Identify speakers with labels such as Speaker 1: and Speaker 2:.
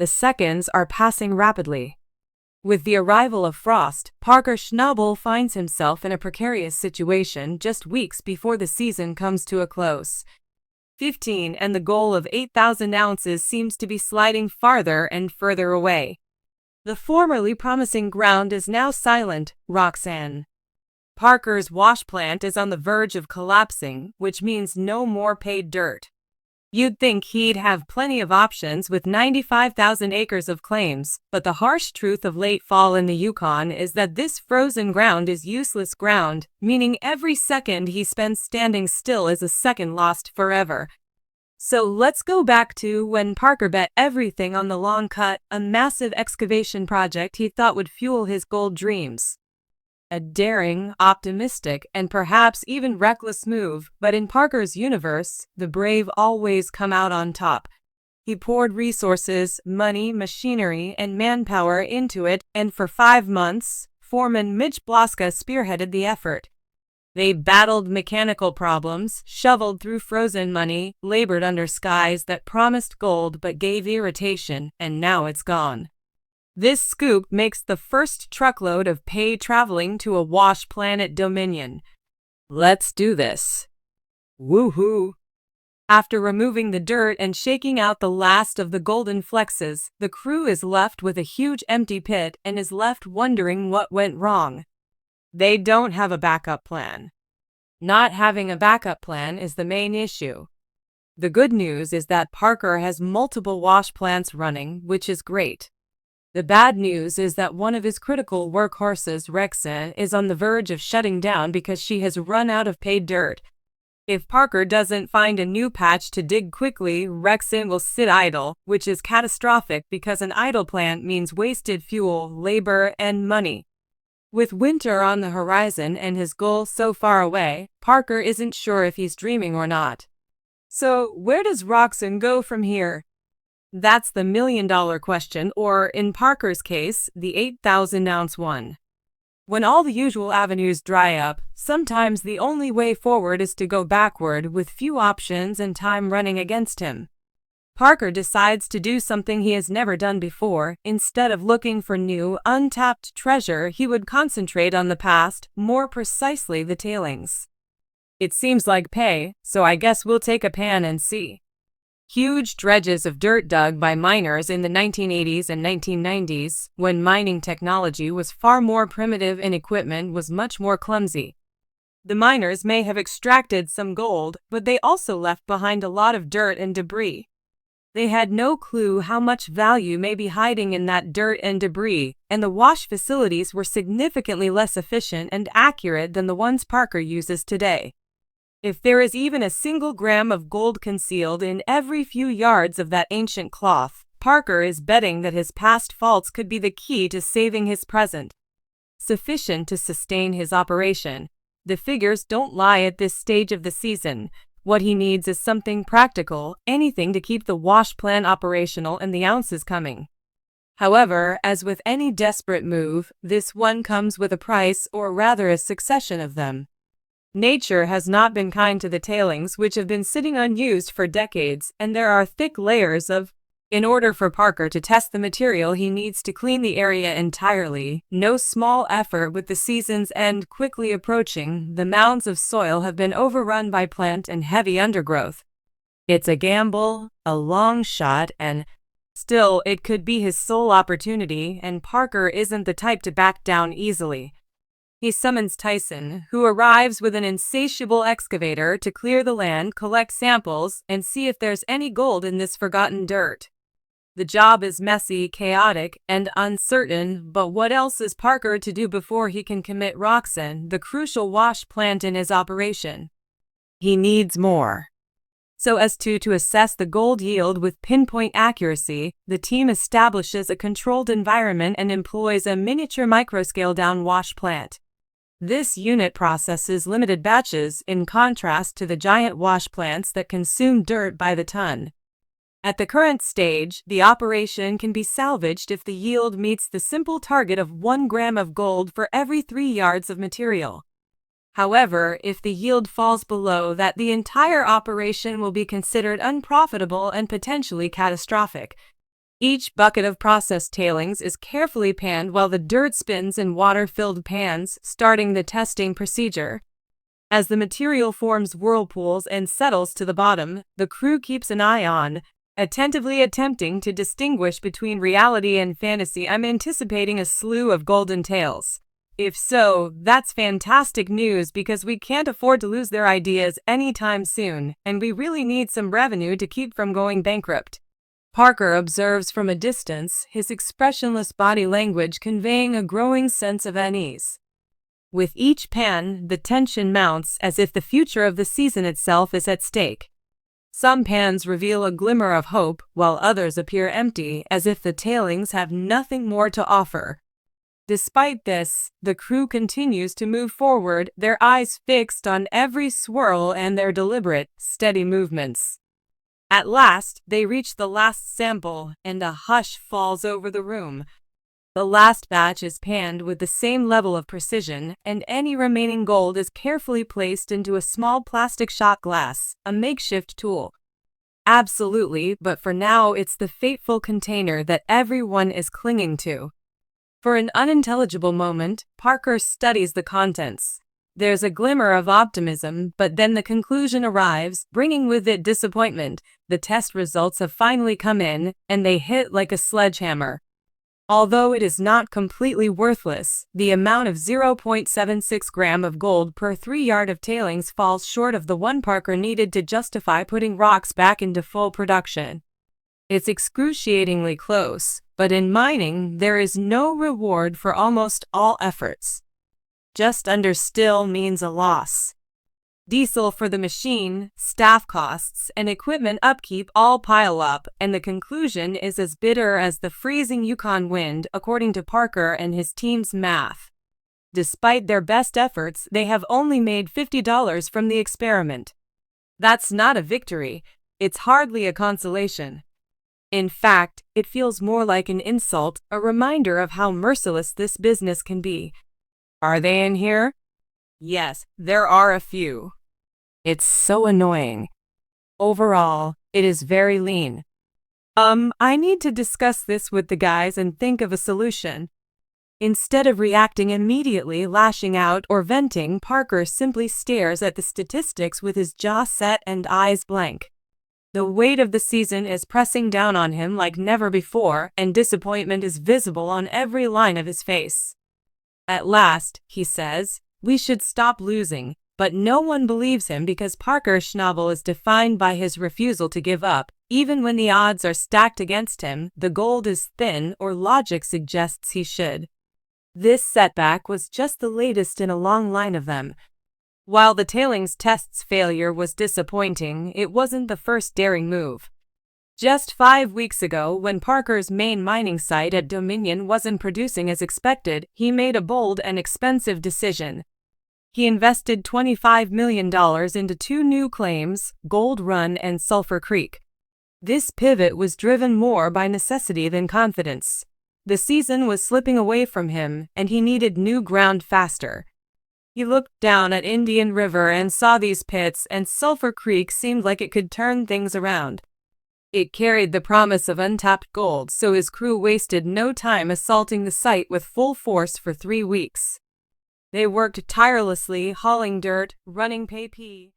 Speaker 1: The seconds are passing rapidly. With the arrival of frost, Parker Schnabel finds himself in a precarious situation just weeks before the season comes to a close. 15 and the goal of 8,000 ounces seems to be sliding farther and further away. The formerly promising ground is now silent, Roxanne. Parker's wash plant is on the verge of collapsing, which means no more paid dirt. You'd think he'd have plenty of options with 95,000 acres of claims, but the harsh truth of late fall in the Yukon is that this frozen ground is useless ground, meaning every second he spends standing still is a second lost forever. So let's go back to when Parker bet everything on the long cut, a massive excavation project he thought would fuel his gold dreams. A daring, optimistic, and perhaps even reckless move, but in Parker's universe, the brave always come out on top. He poured resources, money, machinery, and manpower into it, and for 5 months, foreman Mitch Blaska spearheaded the effort. They battled mechanical problems, shoveled through frozen money, labored under skies that promised gold but gave irritation, and now it's gone. This scoop makes the first truckload of pay traveling to a wash planet Dominion. Let's do this. Woohoo! After removing the dirt and shaking out the last of the golden flexes, the crew is left with a huge empty pit and is left wondering what went wrong. They don't have a backup plan. Not having a backup plan is the main issue. The good news is that Parker has multiple wash plants running, which is great. The bad news is that one of his critical workhorses, Rexen, is on the verge of shutting down because she has run out of paid dirt. If Parker doesn't find a new patch to dig quickly, Rexen will sit idle, which is catastrophic because an idle plant means wasted fuel, labor, and money. With winter on the horizon and his goal so far away, Parker isn't sure if he's dreaming or not. So, where does Roxanne go from here? That's the million-dollar question, or, in Parker's case, the 8,000-ounce one. When all the usual avenues dry up, sometimes the only way forward is to go backward with few options and time running against him. Parker decides to do something he has never done before. Instead of looking for new, untapped treasure, he would concentrate on the past, more precisely the tailings. It seems like pay, so I guess we'll take a pan and see. Huge dredges of dirt dug by miners in the 1980s and 1990s, when mining technology was far more primitive and equipment was much more clumsy. The miners may have extracted some gold, but they also left behind a lot of dirt and debris. They had no clue how much value may be hiding in that dirt and debris, and the wash facilities were significantly less efficient and accurate than the ones Parker uses today. If there is even a single gram of gold concealed in every few yards of that ancient cloth, Parker is betting that his past faults could be the key to saving his present. Sufficient to sustain his operation. The figures don't lie at this stage of the season. What he needs is something practical, anything to keep the wash plant operational and the ounces coming. However, as with any desperate move, this one comes with a price, or rather a succession of them. Nature has not been kind to the tailings, which have been sitting unused for decades, and there are thick layers of. In order for Parker to test the material, he needs to clean the area entirely. No small effort with the season's end quickly approaching, the mounds of soil have been overrun by plant and heavy undergrowth. It's a gamble, a long shot, and still it could be his sole opportunity, and Parker isn't the type to back down easily. He summons Tyson, who arrives with an insatiable excavator to clear the land, collect samples, and see if there's any gold in this forgotten dirt. The job is messy, chaotic, and uncertain, but what else is Parker to do before he can commit Roxanne, the crucial wash plant in his operation? He needs more. So as to assess the gold yield with pinpoint accuracy, the team establishes a controlled environment and employs a miniature microscale-down wash plant. This unit processes limited batches in contrast to the giant wash plants that consume dirt by the ton. At the current stage, the operation can be salvaged if the yield meets the simple target of 1 gram of gold for every 3 yards of material. However, if the yield falls below that, the entire operation will be considered unprofitable and potentially catastrophic. Each bucket of processed tailings is carefully panned while the dirt spins in water-filled pans, starting the testing procedure. As the material forms whirlpools and settles to the bottom, the crew keeps an eye on, attentively attempting to distinguish between reality and fantasy. I'm anticipating a slew of golden tails. If so, that's fantastic news because we can't afford to lose their ideas anytime soon, and we really need some revenue to keep from going bankrupt. Parker observes from a distance, his expressionless body language conveying a growing sense of unease. With each pan, the tension mounts as if the future of the season itself is at stake. Some pans reveal a glimmer of hope, while others appear empty, as if the tailings have nothing more to offer. Despite this, the crew continues to move forward, their eyes fixed on every swirl and their deliberate, steady movements. At last, they reach the last sample, and a hush falls over the room. The last batch is panned with the same level of precision, and any remaining gold is carefully placed into a small plastic shot glass, a makeshift tool. Absolutely, but for now it's the fateful container that everyone is clinging to. For an unintelligible moment, Parker studies the contents. There's a glimmer of optimism, but then the conclusion arrives, bringing with it disappointment. The test results have finally come in, and they hit like a sledgehammer. Although it is not completely worthless, the amount of 0.76 gram of gold per 3 yard of tailings falls short of the one Parker needed to justify putting rocks back into full production. It's excruciatingly close, but in mining, there is no reward for almost all efforts. Just under still means a loss. Diesel for the machine, staff costs, and equipment upkeep all pile up, and the conclusion is as bitter as the freezing Yukon wind, according to Parker and his team's math. Despite their best efforts, they have only made $50 from the experiment. That's not a victory. It's hardly a consolation. In fact, it feels more like an insult, a reminder of how merciless this business can be. Are they in here? Yes, there are a few. It's so annoying. Overall, it is very lean. I need to discuss this with the guys and think of a solution. Instead of reacting immediately, lashing out, or venting, Parker simply stares at the statistics with his jaw set and eyes blank. The weight of the season is pressing down on him like never before, and disappointment is visible on every line of his face. At last, he says, "We should stop losing," but no one believes him because Parker's Schnabel is defined by his refusal to give up. Even when the odds are stacked against him, the gold is thin, or logic suggests he should. This setback was just the latest in a long line of them. While the tailings test's failure was disappointing, it wasn't the first daring move. Just 5 weeks ago, when Parker's main mining site at Dominion wasn't producing as expected, he made a bold and expensive decision. He invested $25 million into 2 new claims, Gold Run and Sulphur Creek. This pivot was driven more by necessity than confidence. The season was slipping away from him, and he needed new ground faster. He looked down at Indian River and saw these pits, and Sulphur Creek seemed like it could turn things around. It carried the promise of untapped gold, so his crew wasted no time assaulting the site with full force for 3 weeks. They worked tirelessly, hauling dirt, running PP,